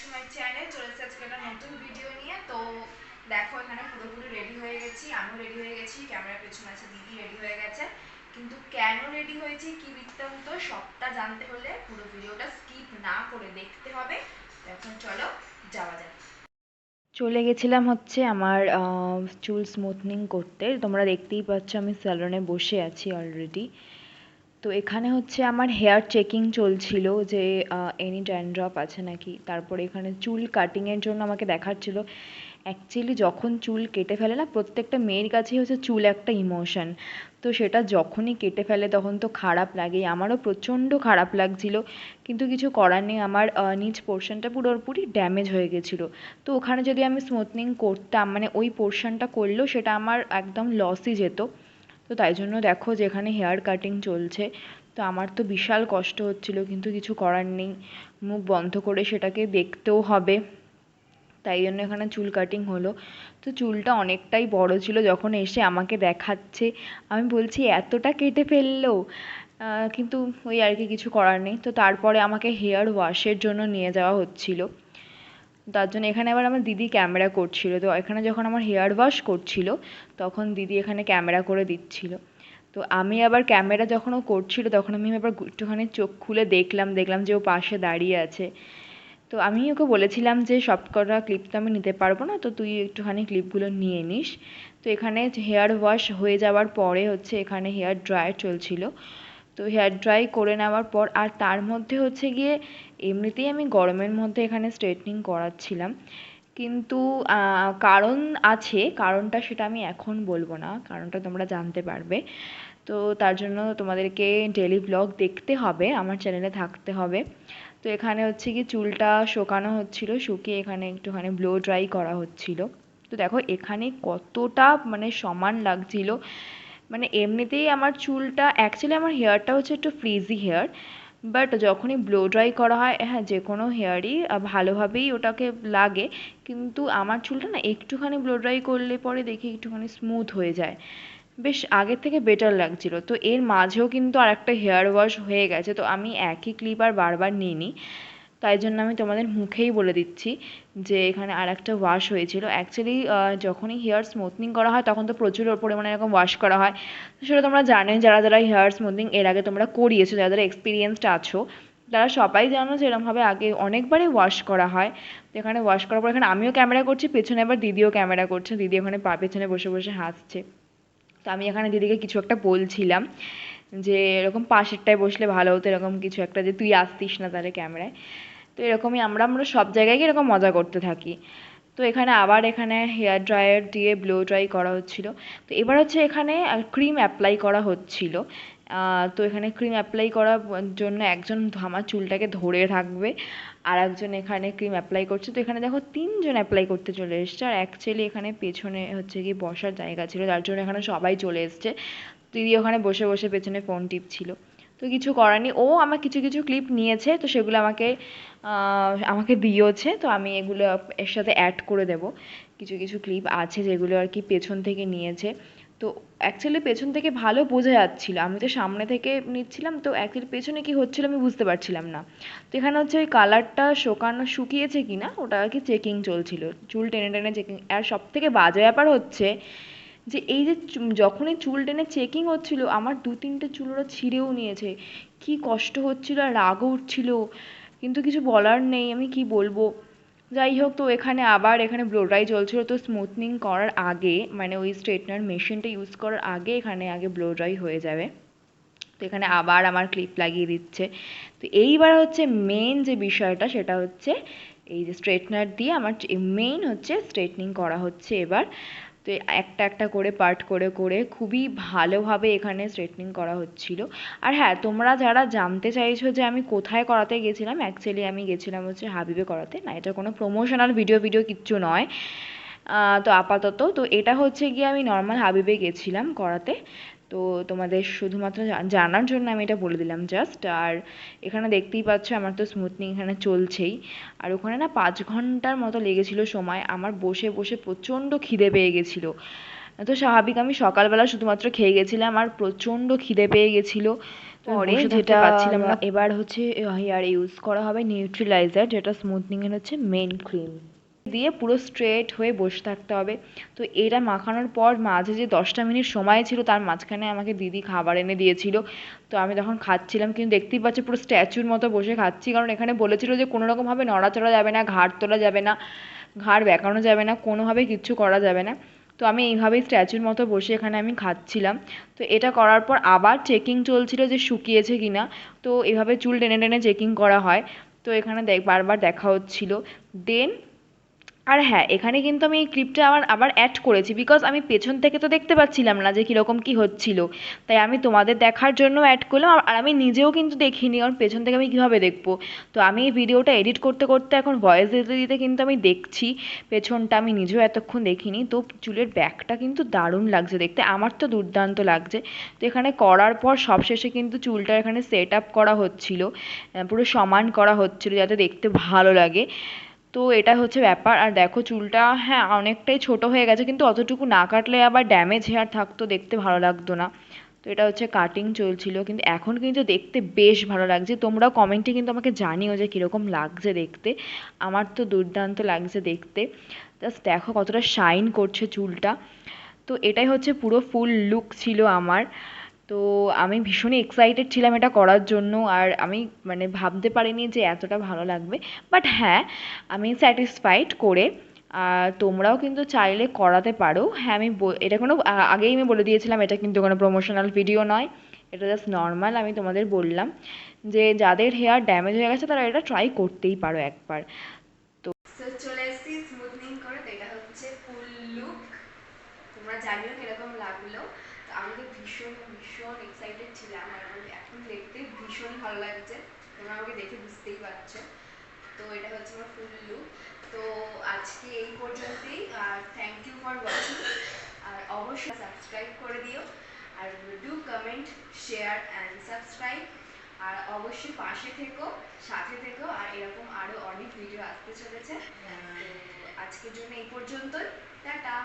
To my channel. চলে এসেছি আজকে একটা নতুন ভিডিও নিয়ে। তো দেখো এখানে পুরোপুরি রেডি হয়ে গেছি, আমিও রেডি হয়ে গেছি, ক্যামেরার পেছনে আছে দিদি রেডি হয়ে গেছে। কিন্তু কেন রেডি হয়েছি, কি বৃত্তান্ত, সবটা জানতে হলে পুরো ভিডিওটা স্কিপ না করে দেখতে হবে। এখন চলো যাওয়া যাক। চলে গেছিলাম হচ্ছে আমার চুল স্মুথনিং করতে। তোমরা দেখতেই পাচ্ছ আমি স্যালনে বসে আছি অলরেডি। তো এখানে হচ্ছে আমার হেয়ার চেকিং চলছিল যে এনি ড্যান্ড্রফ আছে নাকি। তারপরে এখানে চুল কাটিংয়ের জন্য আমাকে দেখাচ্ছিল। অ্যাকচুয়ালি যখন চুল কেটে ফেলে না, প্রত্যেকটা মেয়ের কাছেই হচ্ছে চুল একটা ইমোশন। তো সেটা যখনই কেটে ফেলে তখন তো খারাপ লাগেই, আমারও প্রচণ্ড খারাপ লাগছিল। কিন্তু কিছু করার নেই, আমার নিচ পোর্শনটা পুরোপুরি ড্যামেজ হয়ে গেছিলো। তো ওখানে যদি আমি স্মুথনিং করতাম, মানে ওই পোর্শনটা করলেও সেটা আমার একদম লসই যেত। তো তাই জন্য দেখো যে এখানে হেয়ার কাটিং চলছে। তো আমার তো বিশাল কষ্ট হচ্ছিল, কিন্তু কিছু করার নেই, মুখ বন্ধ করে সেটাকে দেখতেও হবে। তাই জন্য এখানে চুল কাটিং হলো। তো চুলটা অনেকটাই বড় ছিল, যখন এসে আমাকে দেখাচ্ছে আমি বলছি এতটা কেটে ফেললো। কিন্তু ওই আর কি, কিছু করার নেই। তো তারপরে আমাকে হেয়ার ওয়াশের জন্য নিয়ে যাওয়া হচ্ছিল। তার জন্য এখানে আবার আমার দিদি ক্যামেরা করছিল। তো এখানে যখন আমার হেয়ার ওয়াশ করছিল তখন দিদি এখানে ক্যামেরা করে দিচ্ছিল। তো আমি আবার ক্যামেরা যখন ও করছিল তখন আমি আবার একটুখানি চোখ খুলে দেখলাম যে ও পাশে দাঁড়িয়ে আছে। তো আমি ওকে বলেছিলাম যে সব কটা ক্লিপ তো আমি নিতে পারবো না, তো তুই একটুখানি ক্লিপগুলো নিয়ে নিস। তো এখানে হেয়ার ওয়াশ হয়ে যাওয়ার পরে হচ্ছে এখানে হেয়ার ড্রায়ার চলছিল। তো হেয়ার ড্রাই করে নেওয়ার পর আর তার মধ্যে হচ্ছে গিয়ে এমনিতেই আমি গরমের মধ্যে এখানে স্ট্রেটনিং করাচ্ছিলাম। কিন্তু কারণ আছে, কারণটা সেটা আমি এখন বলবো না, কারণটা তোমরা জানতে পারবে। তো তার জন্য তোমাদেরকে ডেলি ব্লগ দেখতে হবে, আমার চ্যানেলে থাকতে হবে। তো এখানে হচ্ছে কি চুলটা শোকানো হচ্ছিল, শুকিয়ে এখানে একটুখানি ব্লো ড্রাই করা হচ্ছিল। তো দেখো এখানে কতটা মানে সমান লাগছিল। মানে এমনিতেই আমার চুলটা, অ্যাকচুয়ালি আমার হেয়ারটা হচ্ছে একটু ফ্রিজি হেয়ার, বাট যখনই ব্লো ড্রাই করা হয়, হ্যাঁ যে কোনো হেয়ারই ভালোভাবেই ওটাকে লাগে। কিন্তু আমার চুলটা না একটুখানি ব্লো ড্রাই করলে পরে দেখি একটুখানি স্মুথ হয়ে যায়, বেশ আগের থেকে বেটার লাগছিল। তো এর মাঝেও কিন্তু আর একটা হেয়ার ওয়াশ হয়ে গেছে, তো আমি একই ক্লিপ আর বারবার নিইনি। তাই জন্য আমি তোমাদের মুখেই বলে দিচ্ছি যে এখানে আর একটা ওয়াশ হয়েছিল। অ্যাকচুয়ালি যখনই হেয়ার স্মুথনিং করা হয় তখন তো প্রচুর পরিমাণে এরকম ওয়াশ করা হয়। তো সেটা তোমরা জানো, যারা যারা হেয়ার স্মুথনিং এর আগে তোমরা করিয়েছো, যারা যারা এক্সপিরিয়েন্সড আছো, তারা সবাই জানো যে এরকমভাবে আগে অনেকবারই ওয়াশ করা হয়। তো এখানে ওয়াশ করার পর এখানে আমিও ক্যামেরা করছি, পেছনে আবার দিদিও ক্যামেরা করছে, দিদি ওখানে পেছনে বসে বসে হাসছে। তো আমি এখানে দিদিকে কিছু একটা বলছিলাম যে এরকম পাশেরটায় বসলে ভালো হতো, এরকম কিছু একটা, যে তুই আসতিস না তাহলে ক্যামেরায়। তো এরকমই আমরা আমরা সব জায়গায় গিয়ে এরকম মজা করতে থাকি। তো এখানে আবার এখানে হেয়ার ড্রায়ার দিয়ে ব্লো ড্রাই করা হচ্ছিল। তো এবার হচ্ছে এখানে ক্রিম অ্যাপ্লাই করা হচ্ছিল। তো এখানে ক্রিম অ্যাপ্লাই করার জন্য একজন আমার চুলটাকে ধরে রাখবে, আর একজন এখানে ক্রিম অ্যাপ্লাই করছে। তো এখানে দেখো তিনজন অ্যাপ্লাই করতে চলে এসছে, আর অ্যাকচুয়ালি এখানে পেছনে হচ্ছে কি বসার জায়গা ছিল, যার জন্য এখানে সবাই চলে এসছে। দিদি ওখানে বসে বসে পেছনে ফোন টিপছিল। তো কিছু করার নেই, ও আমার কিছু কিছু ক্লিপ নিয়েছে, তো সেগুলো আমাকে আমাকে দিয়েওছে। তো আমি এগুলো এর সাথে অ্যাড করে দেবো। কিছু কিছু ক্লিপ আছে যেগুলো আর কি পেছন থেকে নিয়েছে। তো অ্যাকচুয়ালি পেছন থেকে ভালো বোঝা যাচ্ছিল, আমি তো সামনে থেকে নিচ্ছিলাম, তো অ্যাকচুয়ালি পেছনে কি হচ্ছিল আমি বুঝতে পারছিলাম না। তো এখানে হচ্ছে ওই কালারটা শুকিয়েছে কি না ওটা আর কি চেকিং চলছিল, চুল টেনে টেনে চেকিং। আর সব থেকে বাজে ব্যাপার হচ্ছে যে এই যে যখনই চুল টেনে চেকিং হচ্ছিল আমার দু তিনটে চুল ওরা ছিঁড়েও নিয়েছে। কি কষ্ট হচ্ছিল আর রাগও উঠছিল, কিন্তু কিছু বলার নেই, আমি কি বলবো। যাই হোক, তো এখানে আবার এখানে ব্লো ড্রাই চলছিল। তো স্মুথনিং করার আগে, মানে ওই স্ট্রেটনার মেশিনটা ইউজ করার আগে এখানে আগে ব্লো ড্রাই হয়ে যাবে। তো এখানে আবার আমার ক্লিপ লাগিয়ে দিচ্ছে। তো এইবার হচ্ছে মেন যে বিষয়টা সেটা হচ্ছে এই যে স্ট্রেটনার দিয়ে আমার মেইন হচ্ছে স্ট্রেটনিং করা হচ্ছে এবার। তো একটা একটা করে পার্ট করে করে খুবই ভালোভাবে এখানে স্ট্রেটনিং করা হচ্ছিল। আর হ্যাঁ, তোমরা যারা জানতে চাইছো যে আমি কোথায় করাতে গেছিলাম, অ্যাকচুয়ালি আমি গেছিলাম হচ্ছে হাবিবে করাতে। না, এটা কোনো প্রমোশনাল ভিডিও ভিডিও কিচ্ছু নয়। তো আপাতত তো এটা হচ্ছে গিয়ে আমি নর্মাল হাবিবে গেছিলাম করাতে। তো তোমাদের শুধুমাত্র জানার জন্য আমি এটা বলে দিলাম জাস্ট। আর এখানে দেখতেই পাচ্ছ আমার তো স্মুথনিং এখানে চলছেই। আর ওখানে না 5 ঘন্টার মতো লেগেছিল সময়, আমার বসে বসে প্রচণ্ড খিদে পেয়ে গেছিলো। তো স্বাভাবিক, আমি সকালবেলা শুধুমাত্র খেয়ে গেছিলাম আর প্রচণ্ড খিদে পেয়ে গেছিলো। তো পরে যেটা পাচ্ছিলাম না, এবার হচ্ছে হেয়ার ইউজ করা হবে নিউট্রিলাইজার, যেটা স্মুথনিং এর হচ্ছে মেন ক্রিম দিয়ে পুরো স্ট্রেট হয়ে বসে থাকতে হবে। তো এটা মাখানোর পর মাঝে যে 10টা মিনিট সময় ছিল তার মাঝখানে আমাকে দিদি খাবার এনে দিয়েছিল। তো আমি তখন খাচ্ছিলাম, কিন্তু দেখতেই পাচ্ছি পুরো স্ট্যাচুর মতো বসে খাচ্ছি, কারণ এখানে বলেছিল যে কোনো রকমভাবে নড়াচড়া যাবে না, ঘাড় তোলা যাবে না, ঘাড় বেঁকানো যাবে না, কোনোভাবে কিচ্ছু করা যাবে না। তো আমি এইভাবেই স্ট্যাচুর মতো বসে এখানে আমি খাচ্ছিলাম। তো এটা করার পর আবার চেকিং চলছিল যে শুকিয়েছে কিনা। তো এভাবে চুল টেনে টেনে চেকিং করা হয়। তো এখানে বারবার দেখা হচ্ছিল। দেন আর হ্যাঁ, এখানে কিন্তু আমি এই ক্লিপটা আবার অ্যাড করেছি, বিকজ আমি পেছন থেকে তো দেখতে পাচ্ছিলাম না যে কীরকম কী হচ্ছিল। তাই আমি তোমাদের দেখার জন্য অ্যাড করলাম, আর আমি নিজেও কিন্তু দেখিনি, কারণ পেছন থেকে আমি কীভাবে দেখবো। তো আমি এই ভিডিওটা এডিট করতে করতে এখন ভয়েস দিতে দিতে কিন্তু আমি দেখছি পেছনটা, আমি নিজেও এতক্ষণ দেখিনি। তো চুলের ব্যাকটা কিন্তু দারুণ লাগছে দেখতে, আমার তো দুর্দান্ত লাগছে। তো এখানে করার পর সবশেষে কিন্তু চুলটা এখানে সেট আপ করা হচ্ছিল, পুরো সমান করা হচ্ছিল যাতে দেখতে ভালো লাগে। তো এটা হচ্ছে ব্যাপার। আর দেখো চুলটা হ্যাঁ অনেকটাই ছোট হয়ে গেছে, কিন্তু অতটুকু না কাটলে আবার ড্যামেজ হেয়ার থাকতো, দেখতে ভালো লাগতো না। তো এটা হচ্ছে কাটিং চলছিল, কিন্তু এখন কিন্তু দেখতে বেশ ভালো লাগছে। তোমরাও কমেন্টে কিন্তু আমাকে জানিও যে কীরকম লাগছে দেখতে। আমার তো দুর্দান্ত লাগছে দেখতে। জাস্ট দেখো কতটা শাইন করছে চুলটা। তো এটাই হচ্ছে পুরো ফুল লুক ছিল আমার। তো আমি ভীষণই এক্সাইটেড ছিলাম এটা করার জন্য, আর আমি মানে ভাবতে পারিনি যে এতটা ভালো লাগবে। বাট হ্যাঁ, আমি স্যাটিসফাইড করে। আর তোমরাও কিন্তু চাইলে করাতে পারো। হ্যাঁ, এটা কোনো আগেই আমি বলে দিয়েছিলাম, এটা কিন্তু কোনো প্রমোশনাল ভিডিও নয়, এটা জাস্ট নর্মাল। আমি তোমাদের বললাম যে যাদের হেয়ার ড্যামেজ হয়ে গেছে তারা এটা ট্রাই করতেই পারো একবার। তো চলে এসেছি স্মুথনিং করে, তো এটা হচ্ছে ফুল লুক। তোমরা জানিও কিরকম লাগলো। তো আমি তো ভীষণ ভীষণ এক্সাইটেড ছিলাম, আর এখন দেখতে ভীষণ ভালো লাগছে, তোমরা আমাকে দেখে বুঝতেই পারছো। তো এটা হচ্ছে আমার ফুল লুক। তো আজকে এই পর্যন্তই, আর থ্যাংক ইউ ফর ওয়াচিং। আর অবশ্যই সাবস্ক্রাইব করে দিও, আর do comment, share and subscribe. আর অবশ্যই পাশে থেকো, সাথে থেকো, আর এরকম আরও অনেক ভিডিও আসতে চলেছে। তো আজকের জন্য এই পর্যন্তই, টাটা।